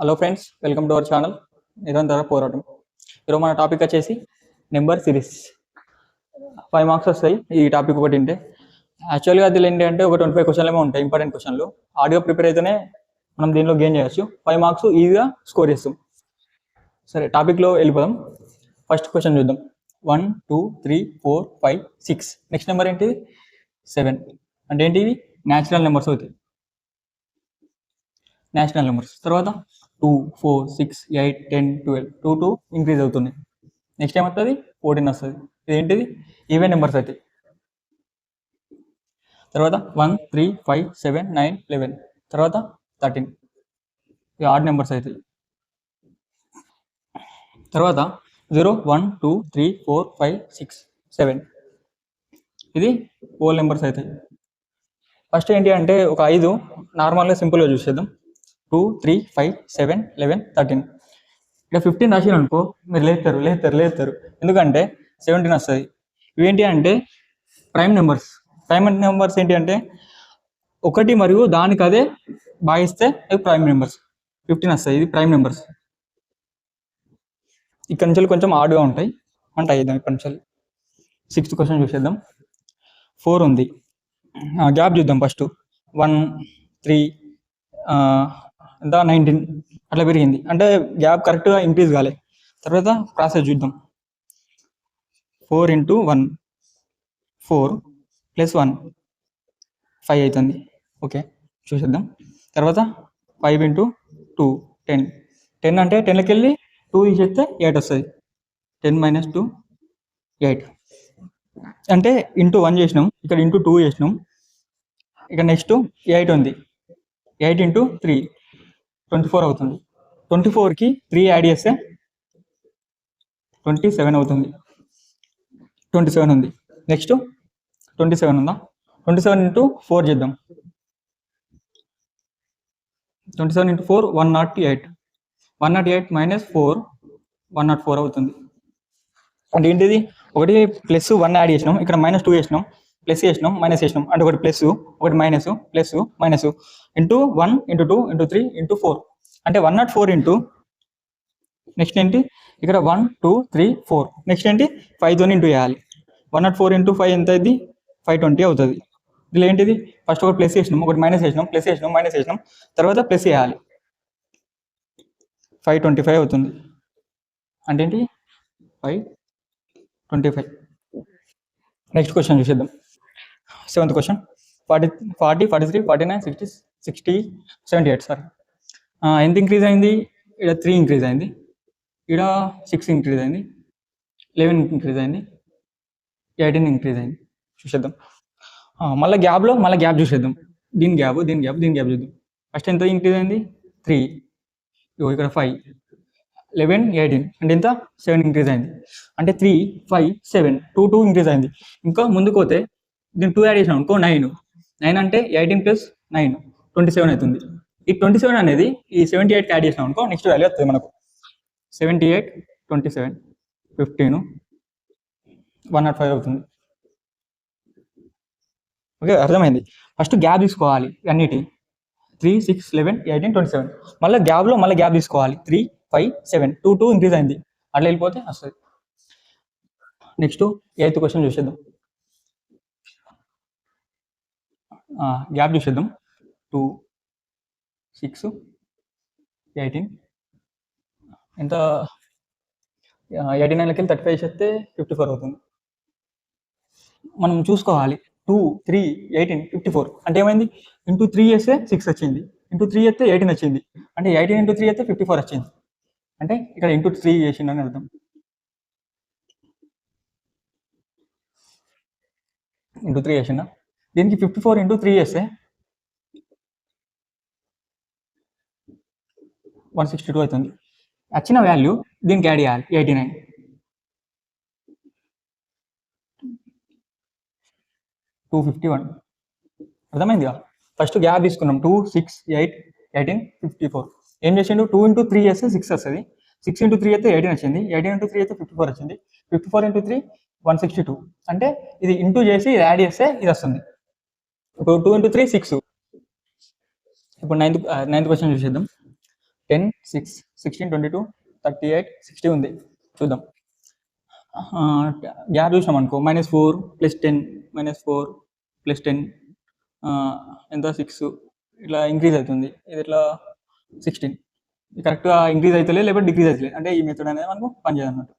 Hello friends, welcome to our channel నిరంతర పోరాటం. ఈరోజు మన టాపిక్ వచ్చేసి నెంబర్ సిరీస్. 5 మార్క్స్ వస్తాయి ఈ టాపిక్ ఒకటి ఉంటే. యాక్చువల్గా అది ఏంటి అంటే ఒక 25 క్వశ్చన్లు ఉంటాయి, ఇంపార్టెంట్ క్వశ్చన్లు. ఆడియో ప్రిపేర్ అయితేనే మనం దీనిలో గెయిన్ చేయొచ్చు. 5 మార్క్స్ ఈజీగా స్కోర్ చేస్తాం. సరే, టాపిక్లో వెళ్ళిపోదాం. ఫస్ట్ క్వశ్చన్ చూద్దాం. 1 2 3 4 5 6. నెక్స్ట్ నెంబర్ ఏంటిది? 7. అంటే ఏంటి? ఇవి న్యాచురల్ నెంబర్స్ అవుతాయి. National numbers. తర్వాత 2 4 6 8 10 12 2 2 ఇంక్రీజ్ అవుతున్నాయి. నెక్స్ట్ ఏమవుతుంది? 14 వస్తుంది. ఇది ఏంటిది? ఈవెన్ నెంబర్స్ అవుతాయి. తర్వాత 1 3 5 7 9 11. తర్వాత 13. ఇవి ఆడ్ నెంబర్స్ అవుతాయి. తర్వాత 0 1 2 3 4 5 6 7. ఇది హోల్ నెంబర్స్ అవుతాయి. ఫస్ట్ ఏంటి అంటే ఒక 5 నార్మల్గా సింపుల్గా చూసేద్దాం. 2 3 5 7 11 13. ఇక్కడ 15 రాసిరు అనుకో, మీరు లేస్తారు. ఎందుకంటే 17 వస్తుంది. ఇవేంటి అంటే ప్రైమ్ నెంబర్స్. ప్రైమ్ నెంబర్స్ ఏంటి అంటే ఒకటి మరియు దానికి అదే భాగిస్తే అవి ప్రైమ్ నెంబర్స్. 15 వస్తాయి. ఇది ప్రైమ్ నెంబర్స్. ఇక్కడ నుంచి కొంచెం ఆడ్గా ఉంటాయి అంటే అయిద్దాం. ఇక్కడ నుంచి 6th క్వశ్చన్ చూసేద్దాం. 4 ఉంది. గ్యాప్ చూద్దాం. ఫస్ట్ 1 3 ఎంత 19 అట్లా పెరిగింది అంటే గ్యాప్ కరెక్ట్గా ఇంక్రీజ్ కాలే. తర్వాత ప్రాసెస్ చూద్దాం. 4 × 1 4 + 1 5 అవుతుంది. ఓకే, చూసేద్దాం. తర్వాత 5 × 2 10. 10 అంటే 10లోకి వెళ్ళి 2 తీసేస్తే 8 వస్తుంది. 10 - 2 8. అంటే ఇంటూ 1 చేసినాం, ఇక్కడ ఇంటూ 2 చేసినాం. ఇక నెక్స్ట్ 8 ఉంది. 8 × 3 24 అవుతుంది. 24కి 3 యాడ్ చేస్తే 27 అవుతుంది. 27 ఉంది. నెక్స్ట్ 27 ఉందా? 27 × 4 చేద్దాం. 27 × 4 108. 108 - 4 104 అవుతుంది. అంటే ఏంటిది? ఒకటి +1 యాడ్ చేసినాం, ఇక్కడ -2 చేసినాం, ప్లస్ చేసినాం, మైనస్ చేసినాం. అంటే ఒకటి ప్లస్, ఒకటి మైనస్, ప్లస్ మైనస్. ఇంటూ 1 × 2 × 3 × 4. అంటే 104 ఇంటూ నెక్స్ట్ ఏంటి? ఇక్కడ 1 2 3 4. నెక్స్ట్ ఏంటి? 5తో ఇంటూ చేయాలి. 104 × 5 ఎంత అయింది? 520 అవుతుంది. దీనిలో ఏంటిది? ఫస్ట్ ఒకటి ప్లస్ చేసినాం, ఒకటి మైనస్ చేసినాం, ప్లస్ చేసినాం, మైనస్ చేసినాం. తర్వాత ప్లస్ చేయాలి. 525 అవుతుంది. అంటే ఏంటి? 525. నెక్స్ట్ క్వశ్చన్ చూసేద్దాం. 7th question. 40 43 49 60 60 78. సారీ, ఎంత ఇంక్రీజ్ అయింది? ఇక్కడ 3 ఇంక్రీజ్ అయింది, ఇక్కడ 6 ఇంక్రీజ్ అయింది, 11 ఇంక్రీజ్ అయింది, 18 ఇంక్రీజ్ అయింది. చూసేద్దాం. మళ్ళీ గ్యాప్ చూసేద్దాం. దీని గ్యాప్ చూద్దాం. ఫస్ట్ ఎంత ఇంక్రీజ్ అయింది? 3. ఇక్కడ 5 11 18 అంటే ఎంత? 7 ఇంక్రీజ్ అయింది. అంటే 3 5 7 2 2 ఇంక్రీజ్ అయింది. ఇంకా ముందుకు పోతే దీన్ని 2 యాడ్ చేసినాం అనుకో 9. 9 అంటే 18 + 9 27 అవుతుంది. ఈ 27 అనేది ఈ 78కి యాడ్ చేసినాం అనుకో నెక్స్ట్ వాల్యూ వస్తుంది మనకు. 78 27 15 105 అవుతుంది. ఓకే, అర్థమైంది. ఫస్ట్ గ్యాప్ తీసుకోవాలి అన్నిటి. 3 6 11 18 27. మళ్ళీ గ్యాప్ తీసుకోవాలి. 3 5 7 2 2 ఇంక్రీజ్ అయింది. అట్లా వెళ్ళిపోతే వస్తుంది. నెక్స్ట్ 8th క్వశ్చన్ చూసేద్దాం. గ్యాప్ చూసేద్దాం. 2 6 18 ఎంత? 89లోకి వెళ్ళి 35 చేస్తే 54 అవుతుంది. మనం చూసుకోవాలి. 2 3 18 54 అంటే ఏమైంది? ఇంటూ 3 చేస్తే 6 వచ్చింది, ఇంటూ 3 చేస్తే 18 వచ్చింది. అంటే 18 × 3 చేస్తే 54 వచ్చింది. అంటే ఇక్కడ ఇంటూ 3 చేసిండని అర్థం. ఇంటూ 3 చేసిండా? దీనికి 54 × 3 చేస్తే 162 అవుతుంది. వచ్చిన వాల్యూ దీనికి యాడ్ చేయాలి 89. 251. అర్థమైందిగా? ఫస్ట్ గ్యాప్ తీసుకున్నాం. 2 6 8 18 54. ఏం చేసిండు? 2 × 3 చేస్తే 6 వస్తుంది. 6 × 3 అయితే 18 వచ్చింది. 18 × 3 అయితే 54 వచ్చింది. 54 × 3 162. అంటే ఇది ఇంటూ చేసి యాడ్ చేస్తే ఇది వస్తుంది. ఇప్పుడు 2 × 3 6. ఇప్పుడు 9th క్వశ్చన్ చూసేద్దాం. 10 6 16 22 38 60 ఉంది. చూద్దాం. గ్యాప్ చూసినాం అనుకో -4 + 10 -4 + 10 ఎంత 6 ఇట్లా ఇంక్రీజ్ అవుతుంది. ఇది ఇట్లా 16 కరెక్ట్గా ఇంక్రీజ్ అవుతలే లేకపోతే డిక్రీజ్ అవుతలే అంటే ఈ మెథడ్ అనేది మనకు పనిచేయదు అన్నట్టు.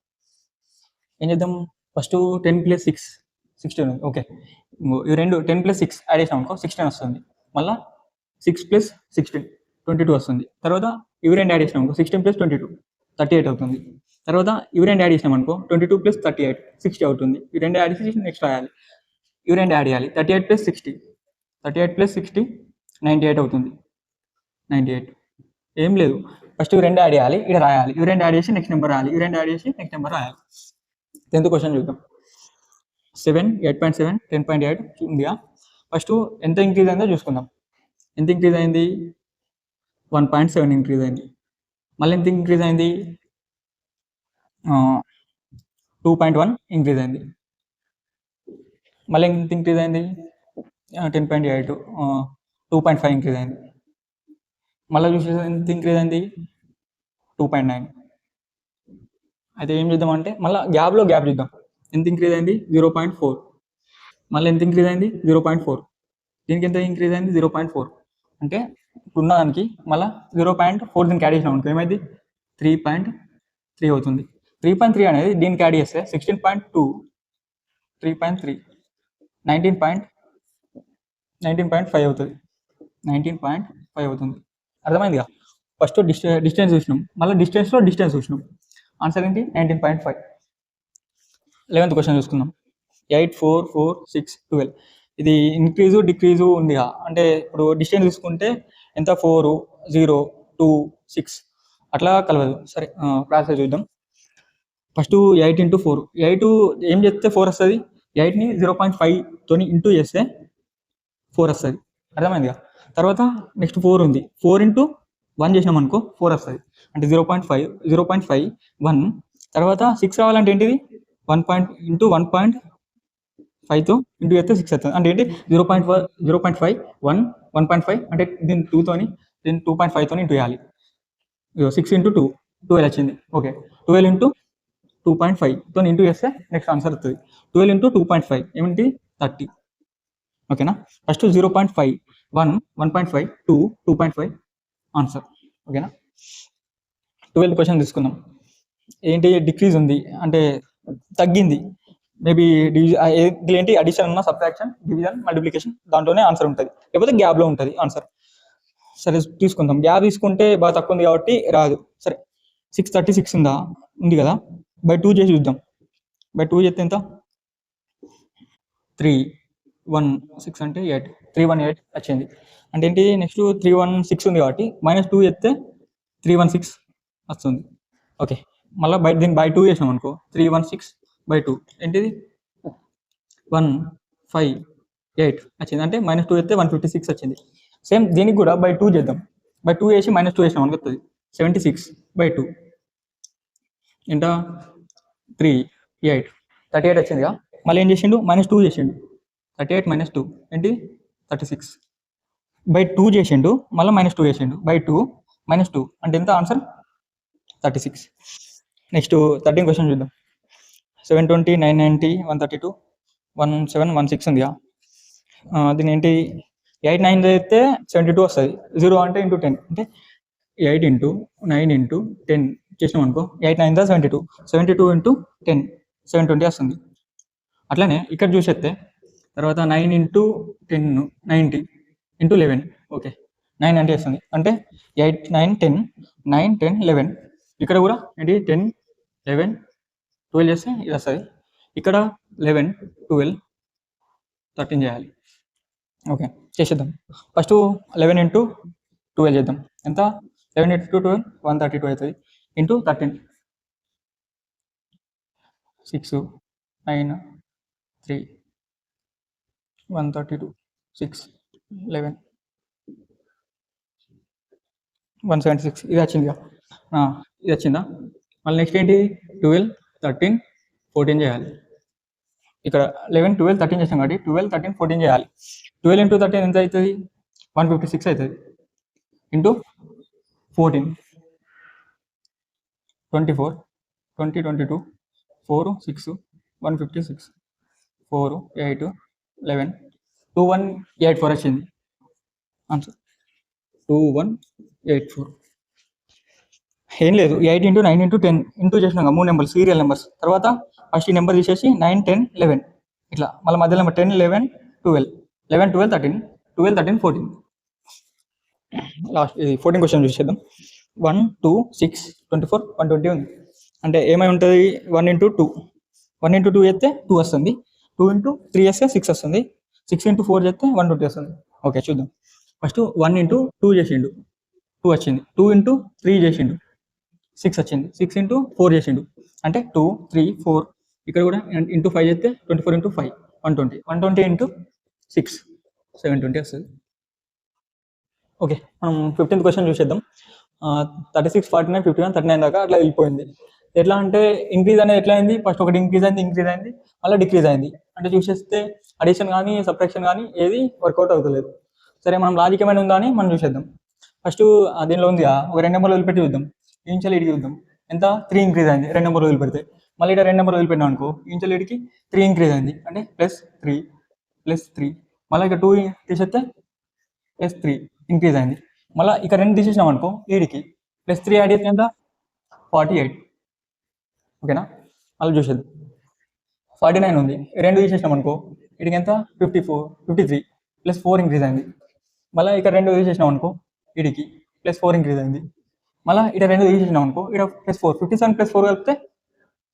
ఏం చేద్దాం ఫస్ట్ 10 + 6 16 ఉంది. ఓకే ఇవి రెండు 10 + 6 యాడ్ చేసాం అనుకో 16 వస్తుంది. మళ్ళీ 6 + 16 22 వస్తుంది. తర్వాత ఇవి రెండు యాడ్ చేసినాం అనుకో 16 + 22 38 అవుతుంది. తర్వాత ఇవి రెండు యాడ్ చేసినాం అనుకో 22 + 38 60 అవుతుంది. ఇవి రెండు యాడ్ చేసి నెక్స్ట్ రాయాలి. ఇవి రెండు యాడ్ చేయాలి 38 + 60 38 + 60 98 అవుతుంది. 98 ఏం లేదు ఫస్ట్ ఇవి రెండు యాడ్ చేయాలి ఇక్కడ రాయాలి. ఇవి రెండు యాడ్ చేసి నెక్స్ట్ నెంబర్ రాయాలి. ఇవి రెండు యాడ్ చేసి నెక్స్ట్ నెంబర్ రాయాలి. 10th క్వశ్చన్ చూద్దాం. 7 8.7 10.8 ఉందిగా. ఫస్ట్ ఎంత ఇంక్రీజ్ అయిందో చూసుకుందాం. ఎంత ఇంక్రీజ్ అయింది 1.7 ఇంక్రీజ్ అయింది. మళ్ళీ ఎంత ఇంక్రీజ్ అయింది 2.1 ఇంక్రీజ్ అయింది. మళ్ళీ ఎంత ఇంక్రీజ్ అయింది 10.8 2.5 ఇంక్రీజ్ అయింది. మళ్ళీ చూసేసి ఎంత ఇంక్రీజ్ అయింది 2.9. అయితే ఏం చేద్దామంటే మళ్ళీ గ్యాప్లో గ్యాప్ చూద్దాం. ఎంత ఇంక్రీజ్ అయింది 0.4. మళ్ళీ ఎంత ఇంక్రీజ్ అయింది 0.4. దీనికి ఎంత ఇంక్రీజ్ అయింది 0.4. అంటే ఇప్పుడున్న దానికి మళ్ళీ 0.4 దీనికి యాడ్ చేసినాం అనుకో ఏమైంది 3.3 అవుతుంది. 3.3 అనేది దీనికి యాడ్ చేస్తే 16.2 3.3 19.5 అవుతుంది. 19.5 అవుతుంది. అర్థమైందిగా. ఫస్ట్ డిస్టెన్స్ చూసినాం మళ్ళీ డిస్టెన్స్లో డిస్టెన్స్ చూసినాం. ఆన్సర్ ఏంటి 19.5. 11th క్వశ్చన్ చూసుకుందాం. 8 4 4 6 12 ఇది ఇంక్రీజు డిక్రీజు ఉందిగా. అంటే ఇప్పుడు డిస్టెన్స్ చూసుకుంటే ఎంత 4 0 2 6 అట్లా కలవదు. సరే ప్రాసెస్ చూద్దాం. ఫస్ట్ 8 × 4 8 ఏం చేస్తే 4 వస్తుంది. 8ని 0.5తో ఇంటూ చేస్తే 4 వస్తుంది. అర్థమైందిగా. తర్వాత నెక్స్ట్ 4 ఉంది. 4 × 1 చేసినాం అనుకో 4 వస్తుంది. అంటే 0.5 1. తర్వాత 6 రావాలంటే ఏంటిది 1 ఇంటూ 1.5తో ఇంటూ చేస్తే 6 వస్తుంది. అంటే ఏంటి 0.5 1 1.5 అంటే దీన్ని 2తోని దీన్ని 2.5తోని ఇంటూ చేయాలి. 6 × 2 12 వచ్చింది. ఓకే 12 × 2.5తో ఇంటూ చేస్తే నెక్స్ట్ ఆన్సర్ వస్తుంది. 12 × 2.5 ఏమిటి 30. ఓకేనా. First 0.5 1 1.5 2 2.5 answer. ఓకేనా. 12th క్వశ్చన్ తీసుకుందాం. ఏంటి డిక్రీజ్ ఉంది అంటే తగ్గింది. మేబీ దీని ఏంటి అడిషన్ ఉన్న సబ్ట్రాక్షన్ డివిజన్ మల్టిప్లికేషన్ దాంట్లోనే ఆన్సర్ ఉంటుంది. లేకపోతే గ్యాప్లో ఉంటుంది ఆన్సర్. సరే తీసుకుందాం. గ్యాప్ తీసుకుంటే బాగా తక్కువ ఉంది కాబట్టి రాదు. సరే 636 ఉంది కదా. బై 2 చేసి చూద్దాం. బై 2 చేస్తే ఎంత 316 అంటే 8 318 వచ్చింది. అంటే ఏంటి నెక్స్ట్ 316 ఉంది కాబట్టి -2 చేస్తే 316 వస్తుంది. ఓకే మళ్ళీ దీన్ని బై 2 చేసాం అనుకో 316/2 ఏంటిది 158 వచ్చింది. అంటే -2 చేస్తే 156 వచ్చింది. సేమ్ దీనికి కూడా బై 2 చేద్దాం. బై 2 చేసి -2 చేసాం అనుకో వస్తుంది 76/2 ఎంత 38 38 వచ్చిందిగా. మళ్ళీ ఏం చేసిండు -2 చేసిండు 38 - 2 ఏంటి 36 బై 2 చేసిండు. మళ్ళీ -2 చేసిండు బై 2 -2 అంటే ఎంత ఆన్సర్ 36. నెక్స్ట్ 13th క్వశ్చన్ చూద్దాం. 720 990 132 17 16 ఉందిగా. దీని ఏంటి 8 9 అయితే 72 వస్తుంది. 0 అంటే ఇంటూ 10 అంటే 8 × 9 × 10 చేసినాం అనుకో 8 9 72 72 × 10 720 వస్తుంది. అట్లనే ఇక్కడ చూసేస్తే తర్వాత 9 × 10 90 × 11 ఓకే 990 వస్తుంది. అంటే 8 9 10 9 10 11 ఇక్కడ కూడా ఏంటి 10 11 12 చేస్తే ఇది వస్తుంది. ఇక్కడ 11 12 13 చేయాలి. ఓకే చేసేద్దాం. ఫస్ట్ 11 × 12 చేద్దాం. ఎంత 11 × 12 132 అవుతుంది. ఇంటూ 13 6 9 3 132 6 11 176 ఇది వచ్చిందిగా. ఇది వచ్చిందా. మళ్ళీ నెక్స్ట్ ఏంటి 12 13 14 చేయాలి. ఇక్కడ 11 12 13 చేసాం కాబట్టి 12 13 14 చేయాలి. 12 × 13 ఎంత అవుతుంది 156 అవుతుంది. ఇంటూ 14 24, 20, 22, 4, 6, 156, 4, 8, 11, 2184 వచ్చింది ఆన్సర్. 2184. ఏం లేదు, 8 ఇంటూ 9 ఇంటూ 10 ఇంటూ చేసినాక 3 నెంబర్స్ సీరియల్ నెంబర్స్. తర్వాత ఫస్ట్ ఈ నెంబర్ తీసేసి 9, 10, 11 ఇట్లా మళ్ళీ మధ్యలో నెంబర్ 10, 11, 12, 11, 12, 13, 12, 13, 14. లాస్ట్ ఇది 14 క్వశ్చన్ చూసేద్దాం. 1, 2, 6, 24, 120 ఉంది. అంటే ఏమై ఉంటుంది, 1 ఇంటూ 2, 1 ఇంటూ 2 చేస్తే 2 వస్తుంది, 2 ఇంటూ 3 చేస్తే 6 వస్తుంది, 6 ఇంటూ 4 చేస్తే 120 వస్తుంది. ఓకే చూద్దాం. ఫస్ట్ 1 ఇంటూ 2 చేసిండు, 2 వచ్చింది. 2 ఇంటూ 3 చేసిండు, 6 వచ్చింది. 6 ఇంటూ 4 చేసిండు అంటే 2, 3, 4. ఇక్కడ కూడా ఇంటూ 5 చేస్తే 24 ఇంటూ 5 120, 120 ఇంటూ 6 720 వస్తుంది. ఓకే మనం 15th క్వశ్చన్ చూసేద్దాం. 36, 49, 51, 39 దాకా అట్లా వెళ్ళిపోయింది. ఎట్లా అంటే ఇంక్రీజ్ అనేది ఎట్లా అయింది, ఫస్ట్ ఒకటి ఇంక్రీజ్ అయింది, మళ్ళీ డిక్రీజ్ అయింది. అంటే చూసేస్తే అడిషన్ కానీ సబ్ట్రాక్షన్ కానీ ఏది వర్కౌట్ అవుతలేదు. సరే మనం లాజిక్ ఏమైనా ఉందా అని మనం చూసేద్దాం. ఫస్ట్ దీనిలో ఉంది ఒక 2 నెంబర్లు వదిలిపెట్టి చూద్దాం. ఇంచల్ ఇడికి చూద్దాం, ఎంత 3 ఇంక్రీజ్ అయింది 2 నెంబర్లు వదిలిపెడితే. మళ్ళీ ఇక్కడ 2 నెంబర్లు వదిలిపెట్టినాం అనుకో, ఇంచల్ ఇడికి 3 ఇంక్రీజ్ అయింది అంటే +3. మళ్ళీ ఇక్కడ 2 తీసేస్తే +3 ఇంక్రీజ్ అయింది. మళ్ళీ ఇక్కడ 2 తీసేసినాం అనుకో, ఈడికి +3 యాడ్ చేస్తే ఎంత 48. ఓకేనా, మళ్ళీ చూసేద్దాం. 49 ఉంది, 2 తీసేసినాం అనుకో, వీడికి ఎంత 53 +4 ఇంక్రీజ్ అయింది. మళ్ళీ ఇక్కడ 2 తీసేసినాం అనుకో, వీడికి +4 ఇంక్రీజ్ అయింది. మళ్ళీ ఇక్కడ 2 తీసేసినాం అనుకో, ఇక్కడ +4, 57 + 4 కలిపితే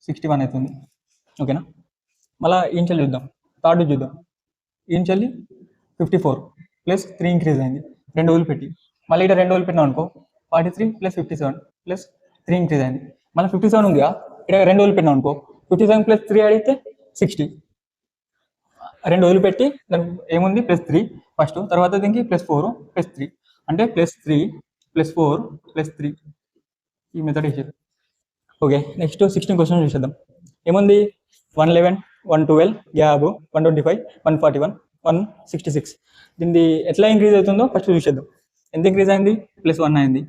61 అవుతుంది. ఓకేనా, మళ్ళీ ఈంచెల్లి చూద్దాం, థర్డ్ చూద్దాం. ఈంచెల్లి 54 +3 ఇంక్రీజ్ అయింది, 2 వదిలిపెట్టి. మళ్ళీ ఇక్కడ 2 వదిలిపెట్టినాం అనుకో, 43 + 57 +3 ఇంక్రీజ్ అయింది. మళ్ళీ 57 ఉందిగా, ఇక్కడ 2 వదిలిపెట్టినాం అనుకో, 57 + 3 అడిగితే 60. 2 వదిలిపెట్టి దానికి ఏముంది +3 ఫస్ట్, తర్వాత దీనికి +4 +3 అంటే +3 +4 +3. ఈ మెథడ్ ఇచ్చారు. ఓకే నెక్స్ట్ 16 క్వశ్చన్ చూసేద్దాం. ఏముంది, 111, 112 గ్యాప్, 125, 141, 166. దీన్ని ఎట్లా ఇంక్రీజ్ అవుతుందో ఫస్ట్ చూసేద్దాం. ఎంత ఇంక్రీజ్ అయింది, +1 అయింది.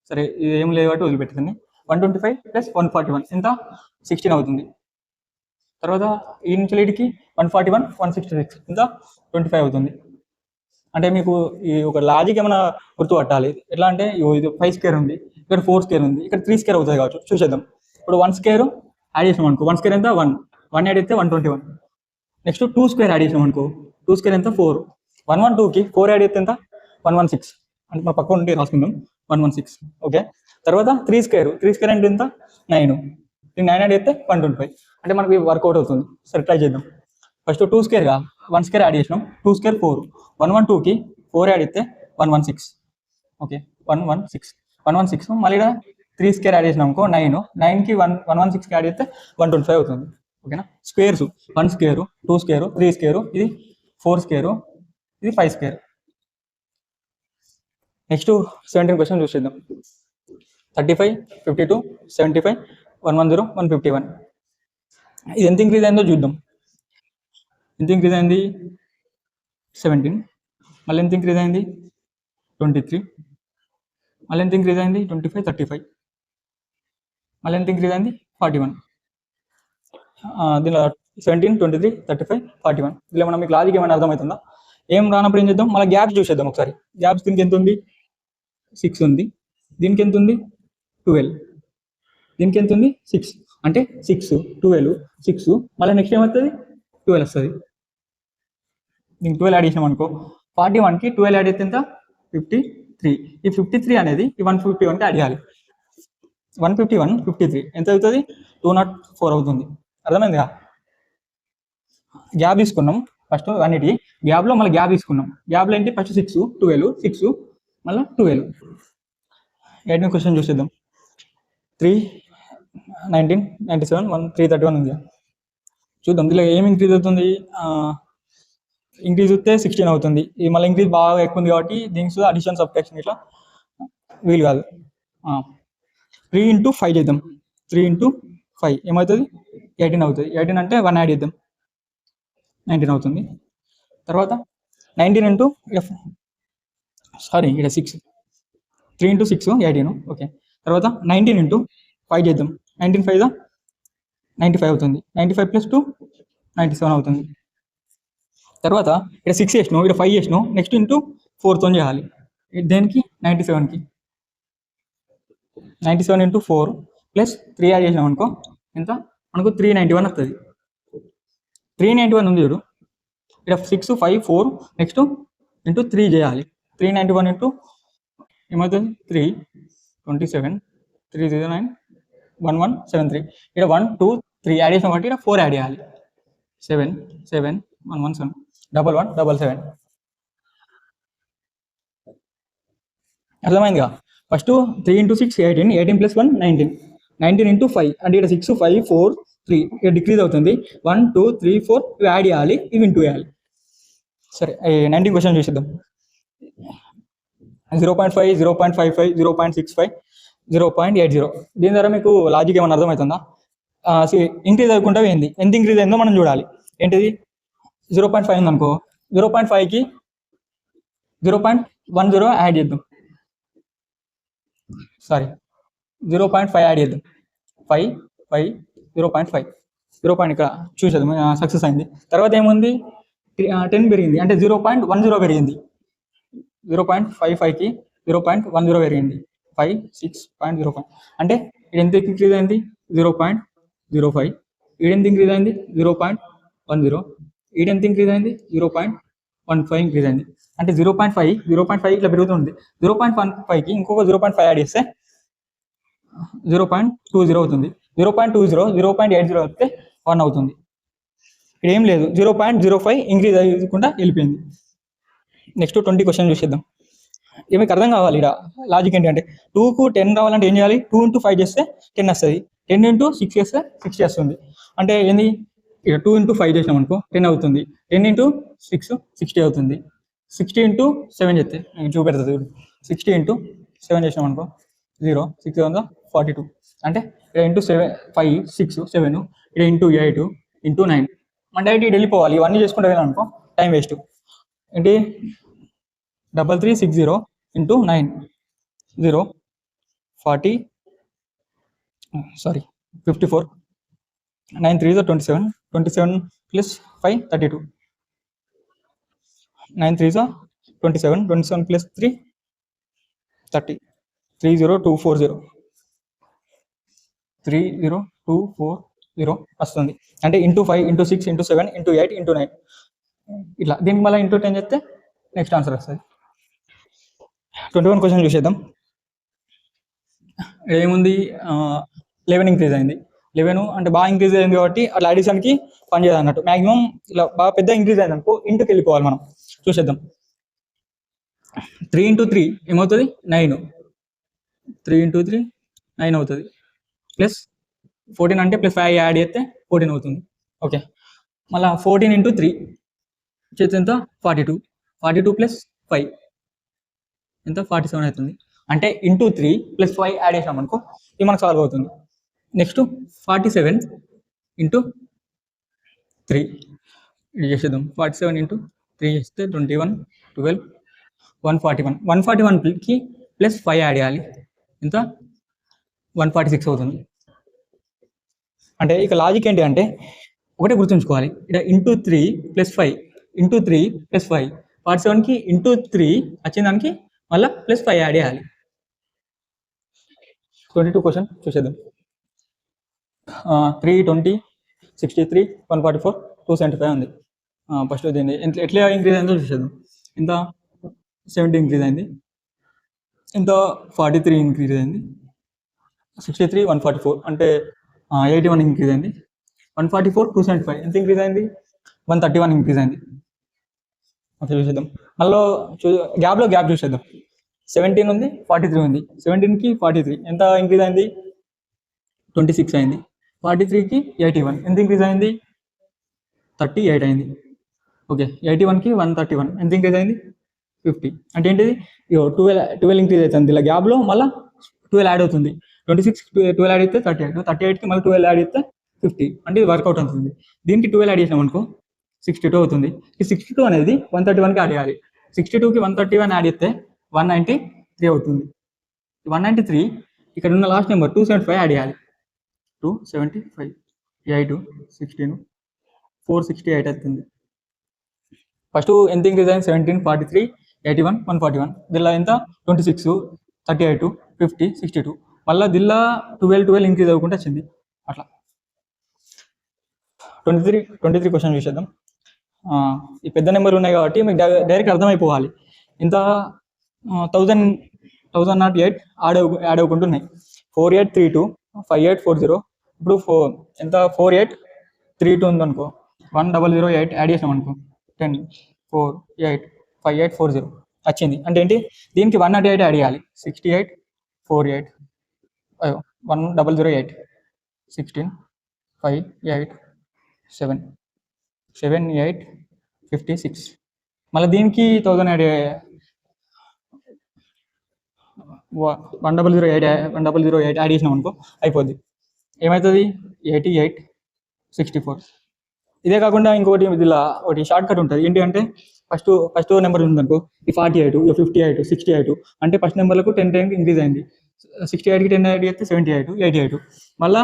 సరే ఇది ఏం లేదు కాబట్టి వదిలిపెట్టింది. 125 + 141 ఎంత 16 అవుతుంది. తర్వాత ఈ నుంచి లీడ్కి 141, 166 ఎంత 25 అవుతుంది. అంటే మీకు ఈ ఒక లాజిక్ ఏమైనా గుర్తుపట్టాలి. ఎట్లా అంటే ఇది 5 స్క్వేర్ ఉంది, ఇక్కడ 4 స్క్వేర్ ఉంది, ఇక్కడ 3 స్క్వేర్ అవుతుంది కావచ్చు. చూసేద్దాం. ఇప్పుడు 1 స్క్వేర్ యాడ్ చేసాం అనుకో, 1 స్క్వేర్ ఎంత 1 యాడ్ అయితే 121. నెక్స్ట్ 2 స్క్వేర్ యాడ్ చేసాం అనుకో, 2 స్క్వేర్ ఎంత 4. 112కి 4 యాడ్ అయితే ఎంత 116. అంటే మా పక్క ఉండి రాసుకుందాం 116. ఓకే తర్వాత 3 స్క్వేర్ అంటే ఎంత 9. 9 యాడ్ అయితే 125. అంటే మనకి వర్కౌట్ అవుతుంది. సరే ట్రై చేద్దాం. ఫస్ట్ 2 స్క్వేర్గా 1 స్క్వేర్ యాడ్ చేసినాం, 2 స్క్వేర్ 4. 112కి 4 యాడ్ అయితే 116. ఓకే 116. మళ్ళీ 3 స్క్వేర్ యాడ్ చేసినాం అనుకో 9కి 116కి యాడ్ చేస్తే 125 అవుతుంది. ఓకేనా, స్క్వేర్స్ 1 స్క్వేర్, 2 స్క్వేర్, 3 స్క్వేర్, ఇది 4 స్క్వేర్, ఇది 5 స్క్వేర్. నెక్స్ట్ 17 క్వశ్చన్ చూసేద్దాం. 35, 52, 75, 110, 151. ఇది ఎంత ఇంక్రీజ్ అయిందో చూద్దాం. ఎంత ఇంక్రీజ్ అయింది 17. మళ్ళీ ఎంత ఇంక్రీజ్ అయింది 23. మళ్ళీ ఎంత ఇంక్రీజ్ అయింది 25, 35. మళ్ళీ ఎంత ఇంక్రీజ్ అయింది 41. దీనిలో 17, 23, 35, 41. ఇలా మనం మీకు లాజిక్ ఏమైనా అర్థమవుతుందా? ఏం రానప్పుడు ఏం చేద్దాం, మళ్ళీ గ్యాప్స్ చూసేద్దాం ఒకసారి. గ్యాప్స్ దీనికి ఎంత ఉంది 6 ఉంది, దీనికి ఎంత ఉంది 12, దీనికి ఎంత ఉంది 6. అంటే 6, 12, 6 మళ్ళీ నెక్స్ట్ ఏమవుతుంది 12 వస్తుంది. దీనికి 12 యాడ్ చేసాం అనుకో, 41కి 12 యాడ్ అయితే ఎంత 53. ఈ 53 అనేది ఈ 151కి యాడ్ చేయాలి. 151, 53 ఎంత అవుతుంది 204 అవుతుంది. అర్థమైందిగా? గ్యాప్ తీసుకున్నాం ఫస్ట్ అన్నిటి గ్యాప్లో, మళ్ళీ గ్యాప్ తీసుకున్నాం. గ్యాప్లో ఏంటి ఫస్ట్ 6, 12, 6 మళ్ళీ 12. 18 క్వశ్చన్ చూసేద్దాం. 3, 19, 97, 331 ఉంది. చూద్దాం దీనిలో ఏం ఇంక్రీజ్ అవుతుంది. ఇంక్రీజ్ వస్తే 16 అవుతుంది. ఇది మళ్ళీ ఇంక్రీజ్ బాగా ఎక్కువ ఉంది కాబట్టి దీనికి అడిషన్ సబ్ట్రాక్షన్ ఇట్లా వీలు కాదు. 3 × 5 చేద్దాం. 3 × 5 ఏమవుతుంది 18 అవుతుంది. 18 అంటే 1 యాడ్ చేద్దాం 19 అవుతుంది. తర్వాత 19 ఇక్కడ 6. 3 × 6 18. ఓకే తర్వాత 19 × 5 చేద్దాం. 19 5 95 అవుతుంది. 95 + 2 97 అవుతుంది. తర్వాత ఇక్కడ 6 చేసినావు, ఇక్కడ 5 చేసినావు, నెక్స్ట్ ఇంటూ 4తో చేయాలి. దేనికి 97కి 97 × 4 + 3 యాడ్ చేసినాం అనుకో ఎంత మనకు 391 వస్తుంది. 391 ఉంది చూడు, ఇక్కడ 6 5 4 నెక్స్ట్ ఇంటూ 3 చేయాలి. 391 ఇంటూ ఏమవుతుంది 3 27 3 0 9 1173. ఇక్కడ 1 2 3 యాడ్ చేసినాం కాబట్టి ఇక్కడ 4 యాడ్ చేయాలి. 7 7 1 1 7 11 77. అర్థమైందిగా? ఫస్ట్ 3 × 6 18 18 + 1 19 19 × 5 అంటే ఇక్కడ 6 5 4 3 ఇక్కడ డిక్రీజ్ అవుతుంది. 1 2 3 4 ఇవి యాడ్ చేయాలి, ఇవి ఇంటూ చేయాలి. సరే 19 క్వశ్చన్ చూసిద్దాం. 0.5 0.55 0.65 0.80. దీని ద్వారా మీకు లాజిక్ ఏమైనా అర్థమవుతుందా? ఇంక్రీజ్ అవ్వకుండా ఏంది, ఎంత ఇంక్రీజ్ అయిందో మనం చూడాలి. ఏంటిది 0.5 ఉందనుకో, 0.5కి 0.10 యాడ్ చేద్దాం. సారీ 0.5 యాడ్ చేద్దాం. 5 5 0.5 0. ఇక్కడ చూసేద్దాం, సక్సెస్ అయింది. తర్వాత ఏముంది 10 పెరిగింది అంటే 0.10 పెరిగింది. 0.55కి 0.10 పెరిగింది. 5 6.05 అంటే ఇది ఎంత ఇంక్రీజ్ అయింది 0.05. ఇది ఎంత ఇంక్రీజ్ అయింది 0.10. ఇది ఎంత ఇంక్రీజ్ అయింది 0.15 ఇంక్రీజ్ అయింది. అంటే 0.5 ఇట్లా పెరుగుతుంది. 0.15కి ఇంకొక 0.5 యాడ్ చేస్తే 0.20 అవుతుంది. 0.20 0.80 వస్తే 1 అవుతుంది. ఇక్కడ ఏం లేదు, 0.05 ఇంక్రీజ్ అయ్యకుండా వెళ్ళిపోయింది. నెక్స్ట్ 20 క్వశ్చన్ చూసేద్దాం. మీకు అర్థం కావాలి. ఇక్కడ లాజిక్ ఏంటి అంటే 2కు 10 రావాలంటే ఏం చేయాలి, 2 × 5 చేస్తే 10 వస్తుంది. 10 × 6 చేస్తే 60 వస్తుంది. అంటే ఏంది, ఇక్కడ 2 × 5 చేసినాం అనుకో 10 అవుతుంది. 10 × 6 60 అవుతుంది. 60 × 7 చేస్తే చూపెడుతుంది. 60 × 7 చేసినాం అనుకో 0 6 42. అంటే ఇక్కడ ఇంటూ 7 5 6 7 ఇక్కడ ఇంటూ 8 ఇంటూ 9 మన డైరెక్ట్ ఇటు వెళ్ళిపోవాలి. ఇవన్నీ చేసుకుంటే వెళ్ళాలనుకో టైం వేస్ట్. ఏంటి 3360 ఇంటూ 9 0 40 సారీ 54 9 3 27 27 + 5 32 9 3 27 27 + 3 30 30240 30240 వస్తుంది. అంటే into 5 into 6 into 7 into 8 into 9 ఇట్లా. దీనికి మళ్ళీ ఇంటూ 10 చేస్తే నెక్స్ట్ ఆన్సర్ వస్తుంది. 21 క్వశ్చన్ చూసేద్దాం. ఏముంది 11 ఇంక్రీజ్ అయింది. 11 అంటే బాగా ఇంక్రీజ్ అయింది కాబట్టి అట్లా అడిషన్కి పనిచేయదు అన్నట్టు. మ్యాక్సిమం ఇలా బాగా పెద్ద ఇంక్రీజ్ అయింది అనుకో ఇంటూకి వెళ్ళిపోవాలి మనం. చూసేద్దాం. 3 × 3 ఏమవుతుంది 9. 3 × 3 9 అవుతుంది. ప్లస్ 14 అంటే +5 యాడ్ చేస్తే 14 అవుతుంది. ఓకే. మళ్ళీ 14 × 3 చేస్తే ఎంత 42 42 + 5 ఎంత 47 అవుతుంది. అంటే ఇంటూ 3 + 5 యాడ్ చేసాం అనుకో ఇది మనకు సాల్వ్ అవుతుంది. నెక్స్ట్ 47 × 3 ఇది చేసేద్దాం. 47 × 3 చేస్తే 21 12 141 141కి +5 యాడ్ చేయాలి. ఎంత 146 అవుతుంది. అంటే ఇక లాజిక్ ఏంటి అంటే ఒకటే గుర్తుంచుకోవాలి. ఇక్కడ ఇంటూ 3 + 5 ఇంటూ 3 + 5 47కి ఇంటూ 3 వచ్చిన దానికి మళ్ళీ +5 యాడ్ చేయాలి. 22 క్వశ్చన్ చూసేద్దాం. 320 63 144 275 ఉంది. ఫస్ట్ దీన్ని ఎట్లా ఇంక్రీజ్ అయిందో చూసేద్దాం. ఇంత 70 ఇంక్రీజ్ అయింది. ఇంత 43 ఇంక్రీజ్ అయింది. 63 144 అంటే 81 ఇంక్రీజ్ అయింది. 144 275 ఎంత ఇంక్రీజ్ అయింది 131 ఇంక్రీజ్ అయింది. ఓకే చూసేద్దాం. మళ్ళీ గ్యాప్ చూసేద్దాం. 17 ఉంది 43 ఉంది. 17కి 43 ఎంత ఇంక్రీజ్ అయింది 26 అయింది. 43కి 81 ఎంత ఇంక్రీజ్ అయింది 38 అయింది. ఓకే 81కి 131 ఎంత ఇంక్రీజ్ అయింది 50. అంటే ఏంటిది 12 ఇంక్రీజ్ అవుతుంది. ఇలా గ్యాప్లో మళ్ళీ 12 యాడ్ అవుతుంది. 26 12 యాడ్ అయితే 38 38కి మళ్ళీ 12 యాడ్ అయితే 50. అంటే ఇది వర్కౌట్ అవుతుంది. దీనికి 12 యాడ్ చేసినాం అనుకో 62 అవుతుంది. ఈ 62 అనేది 131కి యాడ్ చేయాలి. 62కి 131 యాడ్ చేస్తే 193 అవుతుంది. 193 ఇక్కడ ఉన్న లాస్ట్ నెంబర్ 275 యాడ్ చేయాలి. 275 8 16 468 అవుతుంది. ఫస్ట్ ఎంత ఇంక్రీజ్ అయింది? 17 43 81 141. దీనిలో ఎంత? 26 38 50 62. మళ్ళీ దీనిలో 12 ఇంక్రీజ్ అవ్వకుండా వచ్చింది. అట్లా 23 క్వశ్చన్ చూసేద్దాం. ఈ పెద్ద నెంబర్ ఉన్నాయి కాబట్టి మీకు డైరెక్ట్ అర్థమైపోవాలి. ఇంత 1008 యాడ్ అవ్వకుంటున్నాయి. 4832 5840. ఇప్పుడు ఎంత? 4832 ఉందనుకో, 1008 యాడ్ చేసాం అనుకో, 10 4 8 5840 వచ్చింది. అంటే ఏంటి? దీనికి 108 యాడ్ చేయాలి. 68 48 1008 16 5 8 7 7 8 56. మళ్ళీ దీనికి 1000 యాడ్ 1008 యాడ్ చేసినాం అనుకో అయిపోద్ది. ఏమవుతుంది? 88 64. ఇదే కాకుండా ఇంకోటి ఇలా ఒకటి షార్ట్ కట్ ఉంటుంది. ఏంటి అంటే ఫస్ట్ నెంబర్ ఉందనుకో, ఈ 48 58 68 అంటే ఫస్ట్ నెంబర్లకు 10 ఇంక్రీజ్ అయింది. 68కి 10 యాడ్ చేస్తే 78 88. మళ్ళీ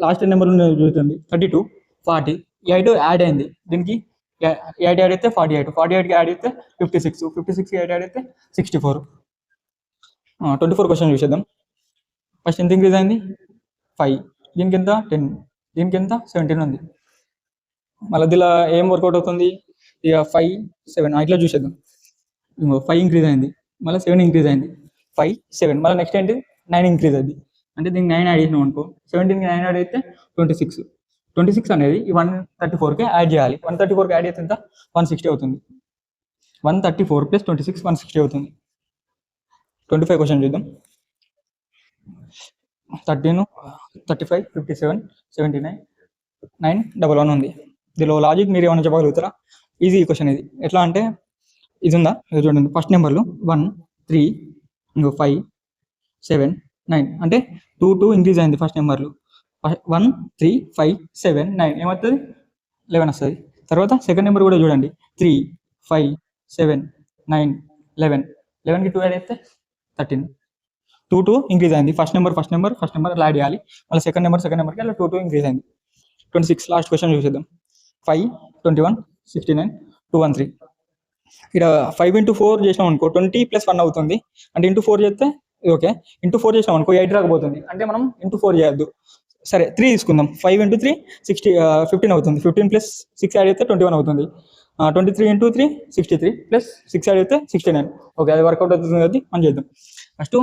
లాస్ట్ నెంబర్ చూస్తుంది 32 40 8 యాడ్ అయింది. దీనికి 8 యాడ్ అయితే 48 48కి యాడ్ అయితే 56 56కి 8 యాడ్ అయితే 64. 24 క్వశ్చన్ చూసేద్దాం. ఫస్ట్ ఎంత ఇంక్రీజ్ అయింది? 5. దీనికి ఎంత? 10. దీనికి ఎంత? 17 ఉంది. మళ్ళీ దీనిలో ఏం వర్కౌట్ అవుతుంది? ఇక 5 7 ఇట్లా చూసేద్దాం. 5 ఇంక్రీజ్ అయింది, మళ్ళీ 7 ఇంక్రీజ్ అయింది, 5 7. మళ్ళీ నెక్స్ట్ ఏంటి? 9 ఇంక్రీజ్ అయింది. అంటే దీనికి 9 యాడ్ చేసినాం అనుకో, 17కి 9 యాడ్ అయితే 26. 26 అనేది ఈ 134కి యాడ్ చేయాలి. 134కి యాడ్ చేస్తే ఎంత? 160 అవుతుంది. 134 + 26 160 అవుతుంది. 25 క్వశ్చన్ చూద్దాం. 13 35 57 79 911 ఉంది. దీనిలో లాజిక్ మీరు ఏమైనా చెప్పగలుగుతారా? ఈజీ క్వశ్చన్ ఇది. ఎట్లా అంటే ఇది ఉందా, ఇది చూడండి. ఫస్ట్ నెంబర్లు 1 3 5 7 9 అంటే 2 ఇంక్రీజ్ అయింది. ఫస్ట్ నెంబర్లు 1 3 5 7 9 ఏమవుతుంది? 11 వస్తుంది. తర్వాత సెకండ్ నెంబర్ కూడా చూడండి, 3 5 7 9 11. 11కి 2 యాడ్ అయితే 13. 2 ఇంక్రీజ్ అయింది. ఫస్ట్ నెంబర్ యాడ్ చేయాలి. మళ్ళీ సెకండ్ నెంబర్కి అలా 2 ఇంక్రీజ్ అయింది. 26 లాస్ట్ క్వశ్చన్ చూసేద్దాం. 5 21 69 213. ఇక్కడ 5 × 4 చేసినాం అనుకో 20 + 1 అవుతుంది. అంటే ఇంటూ 4 చేస్తే ఓకే. ఇంటూ 4 చేసినాం అనుకో 8 రాకపోతుంది. అంటే మనం ఇంటూ 4 చేయొద్దు. సరే 3 తీసుకుందాం. 5 × 3 15 అవుతుంది. 15 + 6 యాడ్ అయితే 21 అవుతుంది. 23 × 3 63 + 6 యాడ్ అయితే 69. ఓకే, అది వర్కౌట్ అవుతుంది. అది మనం చేద్దాం. ఫస్ట్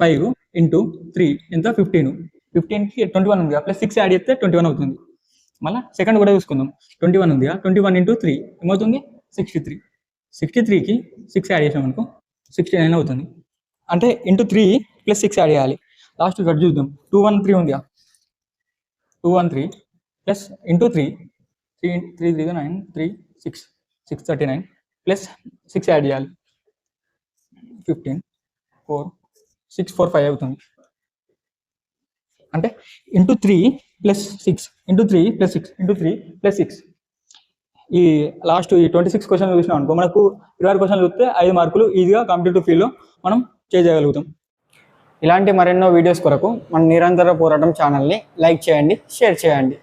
5 × 3 ఎంత? 15. 15కి 21 ఉంది, ప్లస్ 6 యాడ్ చేస్తే 21 అవుతుంది. మళ్ళీ సెకండ్ కూడా చూసుకుందాం. 21 ఉంది, 21 × 3 ఏమవుతుంది? 63. 63కి 6 యాడ్ చేసాం అనుకో 69 అవుతుంది. అంటే ఇంటూ 3 + 6 యాడ్ చేయాలి. లాస్ట్ ఇక్కడ చూద్దాం. 213 ఉంది, 213 ప్లస్ ఇంటూ 3 3 3 9 3 6 639 ప్లస్ 6 యాడ్ చేయాలి. 15 4 6 4 5 అవుతుంది. అంటే ఇంటూ 3 + 6 ఇంటూ 3 + 6 ఇంటూ 3 + 6. ఈ లాస్ట్ ఈ 26 క్వశ్చన్ చూసినాం అనుకో, మనకు 26 క్వశ్చన్లు చూస్తే 5 మార్కులు ఈజీగా కాంపిటేటివ్ ఫీల్డ్లో మనం చేయగలుగుతాం. ఇలాంటి మరెన్నో వీడియోస్ కొరకు మన నిరంతర పోరాటం ఛానల్ని లైక్ చేయండి, షేర్ చేయండి.